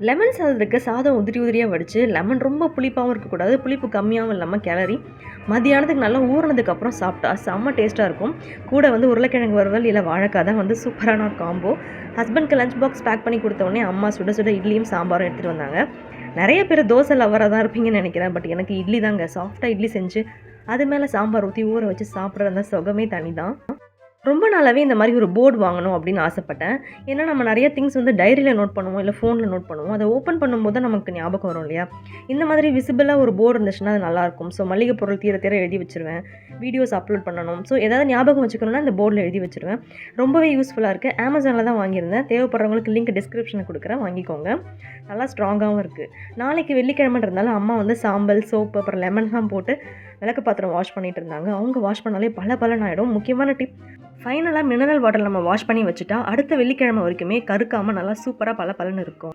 Lemon சாதத்துக்கு சாதம் உதிரியாக வடித்து லெமன் ரொம்ப புளிப்பாகவும் இருக்கக்கூடாது, புளிப்பு கம்மியாகவும் இல்லாமல் கிளறி மதியானத்துக்கு நல்லா ஊறினதுக்கப்புறம் சாப்பிட்டா செம்ம டேஸ்ட்டாக இருக்கும். கூட வந்து உருளைக்கிழங்கு வறுவல் இல்லை வாழைக்காய் தான் வந்து சூப்பரான ஒரு காம்போ. ஹஸ்பண்ட்க்கு லஞ்ச் பாக்ஸ் பேக் பண்ணி கொடுத்த உடனே அம்மா சுட சுட இட்லியும் சாம்பாரும் எடுத்துகிட்டு வந்தாங்க. நிறைய பேர் தோசை லவராக தான் இருப்பீங்கன்னு நினைக்கிறேன். பட் எனக்கு இட்லி தாங்க. சாஃப்டாக இட்லி செஞ்சு அது மேலே சாம்பார் ஊற்றி ஊற வச்சு சாப்பிட்ற அந்த சுகமே தனி தான். ரொம்ப நாளாகவே இந்த மாதிரி ஒரு போர்டு வாங்கணும் அப்படின்னு ஆசைப்பட்டேன். ஏன்னா நம்ம நிறைய திங்ஸ் வந்து டைரியில் நோட் பண்ணுவோம், இல்லை ஃபோனில் நோட் பண்ணுவோம். அதை ஓப்பன் பண்ணும்போது தான் நமக்கு ஞாபகம் வரும் இல்லையா? இந்த மாதிரி விசிபிளாக ஒரு போர்டு இருந்துச்சுன்னா அது நல்லாயிருக்கும். ஸோ மளிகை பொருள் தீர தீர எழுதி வச்சுருவேன். வீடியோஸ் அப்லோட் பண்ணணும். ஸோ ஏதாவது ஞாபகம் வச்சுக்கணும்னா இந்த போர்டில் எழுதி வச்சுருவேன். ரொம்பவே யூஸ்ஃபுல்லாக இருக்குது. அமேசானில் தான் வாங்கியிருந்தேன். தேவைப்படுறவங்களுக்கு லிங்க் டிஸ்கிரிப்ஷனில் கொடுக்குறேன், வாங்கிக்கோங்க. நல்லா ஸ்ட்ராங்காகவும் இருக்குது. நாளைக்கு வெள்ளிக்கிழமைன்றதுனால அம்மா வந்து சாம்பல், சோப்பு, அப்புறம் லெமன்லாம் போட்டு விளக்கு பாத்திரம் வாஷ் பண்ணிகிட்டு இருந்தாங்க. அவங்க வாஷ் பண்ணாலே பல ஆகிடும். முக்கியமான டிப், ஃபைனலாக மினரல் வாட்டர் நம்ம வாஷ் பண்ணி வச்சுட்டா அடுத்த வெள்ளிக்கிழமை வரைக்குமே கருக்காமல் நல்லா சூப்பராக பலன்னு இருக்கும்.